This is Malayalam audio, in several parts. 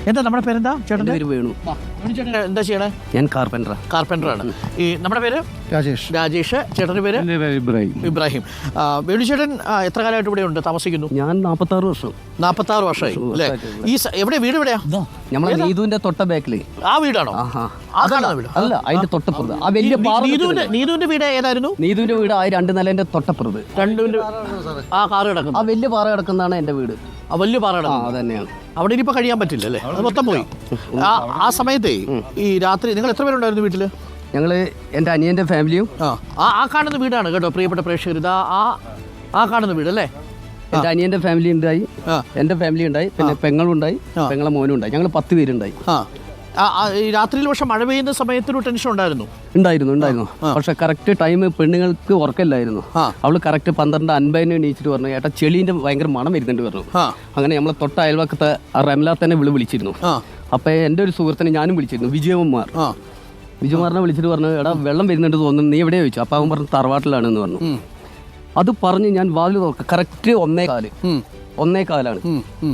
എന്താ നമ്മുടെ പേരെന്താ? ചേട്ടൻ്റെ പേര് വേണു. ചേട്ടൻ എന്താ ചെയ്യണേ? ഞാൻ കാർപ്പൻ്ററാണ്. ഈ നമ്മുടെ പേര് രാജേഷ്. ചേട്ടൻ്റെ പേര് ഇബ്രാഹിം. വേണു ചേട്ടൻ എത്ര കാലമായിട്ട് ഇവിടെ ഉണ്ട് താമസിക്കുന്നു? ഞാൻ 46 വർഷം. 46 വർഷമായി അല്ലേ? എവിടെ വീട്? എവിടെയാ? നമ്മളെ നീതുവിന്റെ തൊട്ട ബാക്കില്. ആ വീടാണോ? വീട് അല്ല, അതിന്റെ തൊട്ടപ്പുറത്ത് ആ വലിയ നീതുവിന്റെ വീട് ഏതായിരുന്നു? നീതുവിന്റെ വീട് ആ 2 നിലന്റെ തൊട്ടപ്പുറത്ത് ആ കാറ് കിടക്കുന്നു. ആ വലിയ പാറ കിടക്കുന്നതാണ് എന്റെ വീട്. ആ വലിയ പാറ അത് തന്നെയാണ്. അവിടെ ഇനിയിപ്പോ കഴിയാൻ പറ്റില്ല അല്ലേ? അത് മൊത്തം പോയി. ആ സമയത്തേ ഈ രാത്രി നിങ്ങൾ എത്ര പേരുണ്ടായിരുന്നു വീട്ടില്? ഞങ്ങള് എൻ്റെ അനിയന്റെ ഫാമിലിയും. ആ കാണുന്ന വീടാണ് കേട്ടോ പ്രിയപ്പെട്ട പ്രേക്ഷകർ. ഇതാ ആ കാണുന്ന വീട് അല്ലേ? എൻ്റെ അനിയന്റെ ഫാമിലി ഉണ്ടായി, എൻ്റെ ഫാമിലി ഉണ്ടായി, പിന്നെ പെങ്ങളും ഉണ്ടായി, പെങ്ങളെ മോനും ഉണ്ടായി. ഞങ്ങൾ 10 പേരുണ്ടായി. രാത്രിയിൽ പക്ഷെ മഴ പെയ്യുന്ന സമയത്തൊരു ടെൻഷൻ ഉണ്ടായിരുന്നു. പക്ഷെ കറക്റ്റ് ടൈം പെണ്ണുങ്ങൾക്ക് ഉറക്കല്ലായിരുന്നു. അവള് കറക്റ്റ് 12:50 എണീച്ചിട്ട് പറഞ്ഞു, ഏട്ടാ ചെളീന്റെ ഭയങ്കര മണം വരുന്നുണ്ട് പറഞ്ഞു. അങ്ങനെ നമ്മളെ തൊട്ട അയൽവക്കത്തെ റംല തന്നെ വിളിച്ചിരുന്നു. അപ്പൊ എൻ്റെ ഒരു സുഹൃത്തിനെ ഞാനും വിളിച്ചിരുന്നു, വിജയകുമാറിനെ വിളിച്ചിട്ട് പറഞ്ഞു, എടാ വെള്ളം വരുന്നുണ്ട് തോന്നുന്നു, നീ എവിടെയാ ചോദിച്ചു. അപ്പൊ അവൻ പറഞ്ഞു തറവാട്ടിലാണെന്ന് പറഞ്ഞു. അത് പറഞ്ഞ് ഞാൻ വാതിൽ തുറക്കാം. കറക്റ്റ് 1:15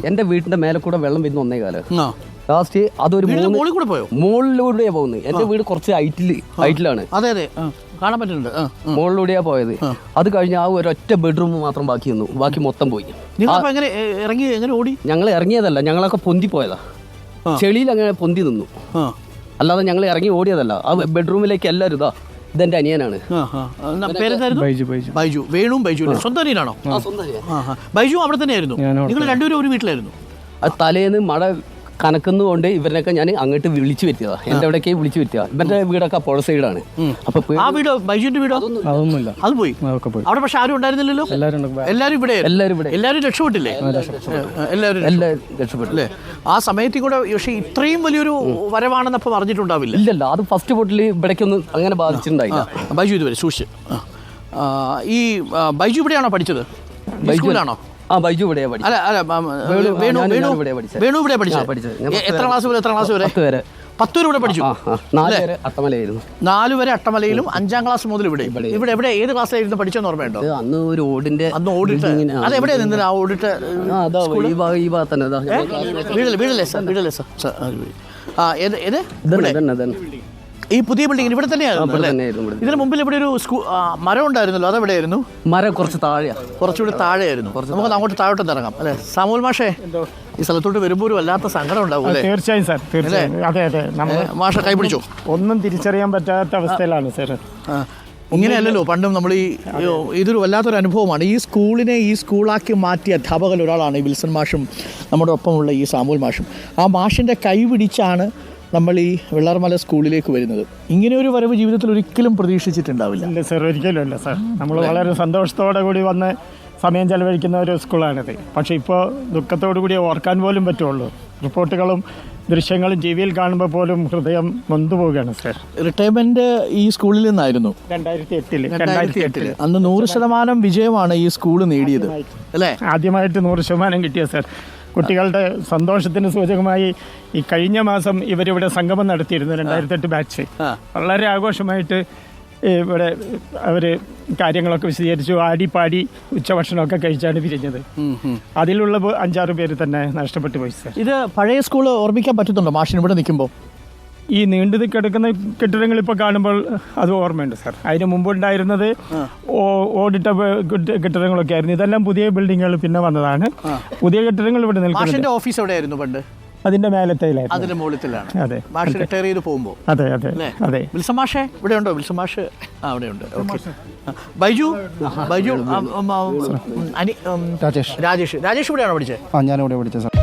എൻ്റെ വീടിന്റെ മേലെ കൂടെ വെള്ളം വരുന്ന 1:15. ലാസ്റ്റ് അതൊരു മുകളിലൂടെയാ പോകുന്നത്. എന്റെ വീട് കുറച്ച് ഹൈറ്റിലാണ്. കാണാൻ പറ്റുന്നുണ്ട്. മുകളിലൂടെയാ പോയത്. അത് കഴിഞ്ഞ് ആ ഒരൊറ്റ ബെഡ്റൂം മാത്രം ബാക്കി വന്നു. ബാക്കി മൊത്തം പോയി. ഞങ്ങൾ ഇറങ്ങിയതല്ല, ഞങ്ങളൊക്കെ പൊന്തി പോയതാ. ചെളിയിൽ അങ്ങനെ പൊന്തി നിന്നു, അല്ലാതെ ഞങ്ങൾ ഇറങ്ങി ഓടിയതല്ല. ആ ബെഡ്റൂമിലേക്ക് എല്ലാവരും ഇതെന്റെ അനിയനാണ്. ബൈജു. വേണു ബൈജു സ്വന്തം അനിയനാണോ? ബൈജു അവിടെ തന്നെയായിരുന്നു. നിങ്ങൾ രണ്ടുപേരും ഒരു വീട്ടിലായിരുന്നു. അത് തലേന്ന് മഴ കനക്കുന്നതുകൊണ്ട് ഇവരൊക്കെ ഞാൻ അങ്ങോട്ട് വിളിച്ചു വരുത്തിയതാ. എന്റെ അവിടേക്ക് വിളിച്ചു വരുത്തിയതാ. ഇവന്റെ വീടൊക്കെ പുഴ സൈഡാണ്. അപ്പൊ ആ വീട് ബൈജുവിന്റെ വീടോ? അത് പോയി. അവിടെ പക്ഷെ ആരും ഉണ്ടായിരുന്നില്ലല്ലോ. എല്ലാരും രക്ഷപ്പെട്ടില്ലേ? എല്ലാവരും രക്ഷപ്പെട്ടില്ലേ? ആ സമയത്തിൽ കൂടെ പക്ഷെ ഇത്രയും വലിയൊരു വരവാണെന്നപ്പോ പറഞ്ഞിട്ടുണ്ടാവില്ല. ഇല്ലല്ല, അത് ഫസ്റ്റ് ബോട്ടിൽ ഇവിടേക്കൊന്നും അങ്ങനെ ബാധിച്ചിട്ടുണ്ടായില്ല. ബൈജു ഇതുവരെ സൂക്ഷിച്ച്. ഈ ബൈജു ഇവിടെയാണോ പഠിച്ചത്? സ്കൂളിലാണോ? ബൈജു ഇവിടെ പഠിച്ചത്. വേണു ഇവിടെ പഠിച്ചത്. എത്ര ക്ലാസ് വരെ? 10 വരെ ഇവിടെ പഠിച്ചു. 4 വരെ അട്ടമലയായിരുന്നു. 4 വരെ അട്ടമലയിലും 5ാം ക്ലാസ് മുതൽ ഇവിടെ. എവിടെ ഏത് ക്ലാസ്സിലായിരുന്നു പഠിച്ചെന്ന് ഓർമ്മയുണ്ടോ? അന്ന് ഒരു ഓടിന്റെ അതെവിടെയാ നിന്നത്? ആ ഓടിട്ട് ഈ ഭാഗത്ത് തന്നെ വീടല്ലേ സാർ? ഈ പുതിയ ബിൽഡിംഗ് ഇവിടെ തന്നെയായിരുന്നു. ഇതിന് മുമ്പിൽ ഇവിടെ ഒരു മരം ഉണ്ടായിരുന്നല്ലോ, അതെവിടെയായിരുന്നു? മരം കുറച്ച് താഴെയാ, കുറച്ചുകൂടി താഴെയായിരുന്നു. നമുക്ക് അങ്ങോട്ട് താഴോട്ട് ഇറങ്ങാം അല്ലെ? സാമൂൽ മാഷേ, ഈ സ്ഥലത്തോട്ട് വരുമ്പോൾ ഒരു വല്ലാത്ത സങ്കടം ഉണ്ടാവും അല്ലേ? തീർച്ചയായും സാർ, തീർച്ചയായും. അതെ. മാഷ കൈ പിടിച്ചോ. ഒന്നും തിരിച്ചറിയാൻ പറ്റാത്ത അവസ്ഥയിലാണ് സാർ. ഇങ്ങനെയല്ലല്ലോ പണ്ടും നമ്മൾ ഇതൊരു വല്ലാത്തൊരു അനുഭവമാണ്. ഈ സ്കൂളിനെ ഈ സ്കൂളാക്കി മാറ്റിയ അധ്യാപകർ ഒരാളാണ് ഈ വിൽസൺ മാഷും നമ്മുടെ ഒപ്പമുള്ള ഈ സാമൂൽ മാഷും. ആ മാഷിൻ്റെ കൈ പിടിച്ചാണ് നമ്മൾ ഈ വെള്ളാർമല സ്കൂളിലേക്ക് വരുന്നത്. ഇങ്ങനെ ഒരു വരവ് ജീവിതത്തിൽ ഒരിക്കലും പ്രതീക്ഷിച്ചിട്ടുണ്ടാവില്ല. ഇല്ല സാർ, ഒരിക്കലും ഇല്ല സാർ. നമ്മൾ വളരെ സന്തോഷത്തോടെ കൂടി വന്ന് സമയം ചെലവഴിക്കുന്ന ഒരു സ്കൂളാണിത്. പക്ഷേ ഇപ്പോൾ ദുഃഖത്തോടു കൂടി ഓർക്കാൻ പോലും പറ്റുള്ളൂ. റിപ്പോർട്ടുകളും ദൃശ്യങ്ങളും ടി വിയിൽ കാണുമ്പോൾ പോലും ഹൃദയം നൊന്തു പോവുകയാണ് സാർ. റിട്ടയർമെന്റ് ഈ സ്കൂളിൽ നിന്നായിരുന്നു 2008. അന്ന് 100% വിജയമാണ് ഈ സ്കൂൾ നേടിയത് അല്ലേ? ആദ്യമായിട്ട് 100% കിട്ടിയ സാർ. കുട്ടികളുടെ സന്തോഷത്തിന് സൂചകമായി ഈ കഴിഞ്ഞ മാസം ഇവരിവിടെ സംഗമം നടത്തിയിരുന്നു. 2008 ബാച്ച് വളരെ ആഘോഷമായിട്ട് ഇവിടെ അവർ കാര്യങ്ങളൊക്കെ വിശദീകരിച്ചു. ആടിപ്പാടി ഉച്ചഭക്ഷണമൊക്കെ കഴിച്ചാണ് പിരിഞ്ഞത്. അതിലുള്ള 5-6 പേര് തന്നെ നഷ്ടപ്പെട്ടു പോയി സാർ. ഇത് പഴയ സ്കൂൾ ഓർമ്മിക്കാൻ പറ്റുന്നുണ്ടോ മാഷിന് ഇവിടെ നിൽക്കുമ്പോൾ? ഈ നീണ്ടു കിടക്കുന്ന കെട്ടിടങ്ങൾ ഇപ്പോൾ കാണുമ്പോൾ അത് ഓർമ്മയുണ്ട് സാർ. അതിന് മുമ്പുണ്ടായിരുന്നത് ഓടിട്ട കെട്ടിടങ്ങളൊക്കെ ആയിരുന്നു. ഇതെല്ലാം പുതിയ ബിൽഡിങ്ങുകൾ പിന്നെ വന്നതാണ്. പുതിയ കെട്ടിടങ്ങൾ ഇവിടെ നിൽക്കുന്നത്. ഓഫീസ് എവിടെയായിരുന്നു പണ്ട്? അതിന്റെ മേലത്തേലായിരുന്നു. അതിന്റെ മുകളിലാണ്. അതെ. മാഷ് റിട്ടയർ ചെയ്ത് പോകുമ്പോൾ. അതെ. വിൽസൺ മാഷേ ഇവിടെ ഉണ്ടോ? വിൽസൺ മാഷ് അവിടെ ഉണ്ട്. ബൈജു രാജേഷ് ഇവിടെയാണോ പഠിച്ചത്? ഞാനിവിടെ പഠിച്ചത് സാർ.